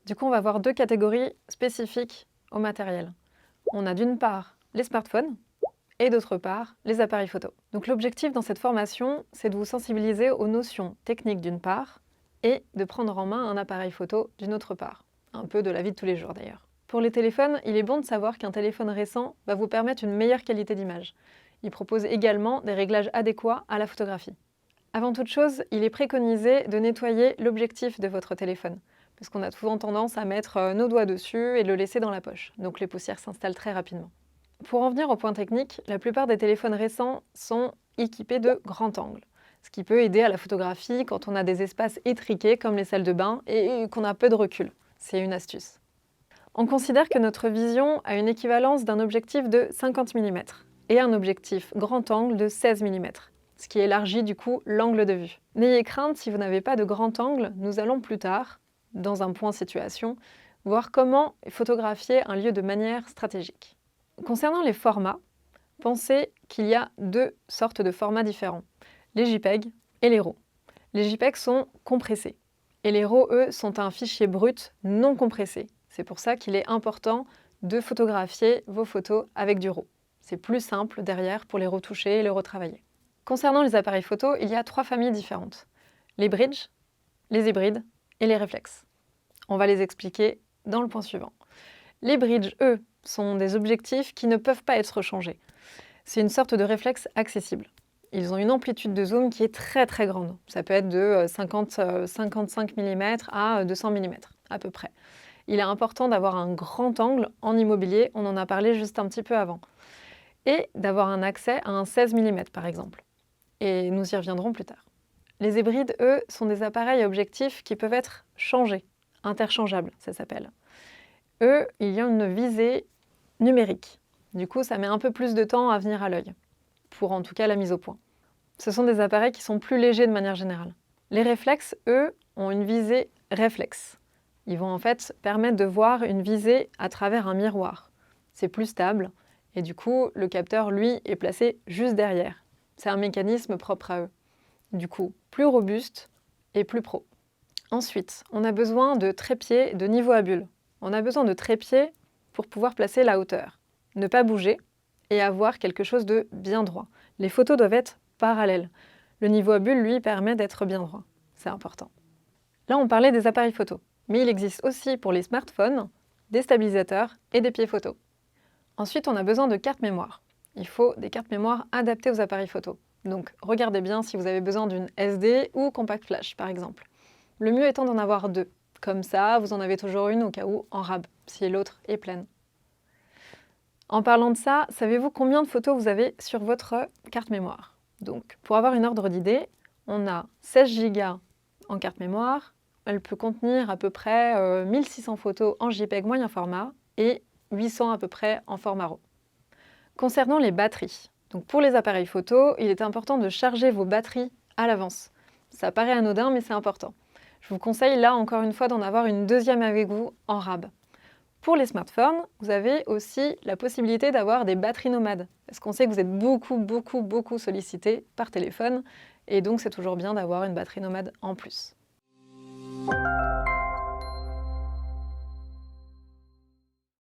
Du coup, on va voir deux catégories spécifiques au matériel. On a d'une part les smartphones et d'autre part les appareils photo. Donc l'objectif dans cette formation, c'est de vous sensibiliser aux notions techniques d'une part et de prendre en main un appareil photo d'une autre part. Un peu de la vie de tous les jours d'ailleurs. Pour les téléphones, il est bon de savoir qu'un téléphone récent va vous permettre une meilleure qualité d'image. Il propose également des réglages adéquats à la photographie. Avant toute chose, il est préconisé de nettoyer l'objectif de votre téléphone, parce qu'on a souvent tendance à mettre nos doigts dessus et le laisser dans la poche, donc les poussières s'installent très rapidement. Pour en venir au point technique, la plupart des téléphones récents sont équipés de grands angles, ce qui peut aider à la photographie quand on a des espaces étriqués comme les salles de bain et qu'on a peu de recul. C'est une astuce. On considère que notre vision a une équivalence d'un objectif de 50 mm et un objectif grand angle de 16 mm, ce qui élargit du coup l'angle de vue. N'ayez crainte si vous n'avez pas de grand angle, nous allons plus tard, dans un point situation, voir comment photographier un lieu de manière stratégique. Concernant les formats, pensez qu'il y a deux sortes de formats différents, les JPEG et les RAW. Les JPEG sont compressés et les RAW, eux, sont un fichier brut non compressé. C'est pour ça qu'il est important de photographier vos photos avec du RAW. C'est plus simple derrière pour les retoucher et les retravailler. Concernant les appareils photo, il y a trois familles différentes. Les bridge, les hybrides et les réflexes. On va les expliquer dans le point suivant. Les bridge, eux, sont des objectifs qui ne peuvent pas être changés. C'est une sorte de réflexe accessible. Ils ont une amplitude de zoom qui est très très grande. Ça peut être de 55 mm à 200 mm à peu près. Il est important d'avoir un grand angle en immobilier, on en a parlé juste un petit peu avant, et d'avoir un accès à un 16 mm par exemple. Et nous y reviendrons plus tard. Les hybrides, eux, sont des appareils à objectifs qui peuvent être changés, interchangeables, ça s'appelle. Eux, il y a une visée numérique. Du coup, ça met un peu plus de temps à venir à l'œil, pour en tout cas la mise au point. Ce sont des appareils qui sont plus légers de manière générale. Les réflexes, eux, ont une visée réflexe. Ils vont en fait permettre de voir une visée à travers un miroir. C'est plus stable et du coup, le capteur, lui, est placé juste derrière. C'est un mécanisme propre à eux. Du coup, plus robuste et plus pro. Ensuite, on a besoin de trépieds de niveau à bulle. On a besoin de trépieds pour pouvoir placer la hauteur, ne pas bouger et avoir quelque chose de bien droit. Les photos doivent être parallèles. Le niveau à bulle, lui, permet d'être bien droit. C'est important. Là, on parlait des appareils photo, mais il existe aussi pour les smartphones des stabilisateurs et des pieds photo. Ensuite, on a besoin de cartes mémoire. Il faut des cartes mémoire adaptées aux appareils photo. Donc, regardez bien si vous avez besoin d'une SD ou compact flash, par exemple. Le mieux étant d'en avoir deux. Comme ça, vous en avez toujours une au cas où en rab, si l'autre est pleine. En parlant de ça, savez-vous combien de photos vous avez sur votre carte mémoire? Donc, pour avoir une ordre d'idée, on a 16 Go en carte mémoire. Elle peut contenir à peu près 1600 photos en JPEG moyen format et 800 à peu près en format RAW. Concernant les batteries, donc pour les appareils photo, il est important de charger vos batteries à l'avance. Ça paraît anodin, mais c'est important. Je vous conseille là encore une fois d'en avoir une deuxième avec vous en rab. Pour les smartphones, vous avez aussi la possibilité d'avoir des batteries nomades, parce qu'on sait que vous êtes beaucoup sollicité par téléphone, et donc c'est toujours bien d'avoir une batterie nomade en plus.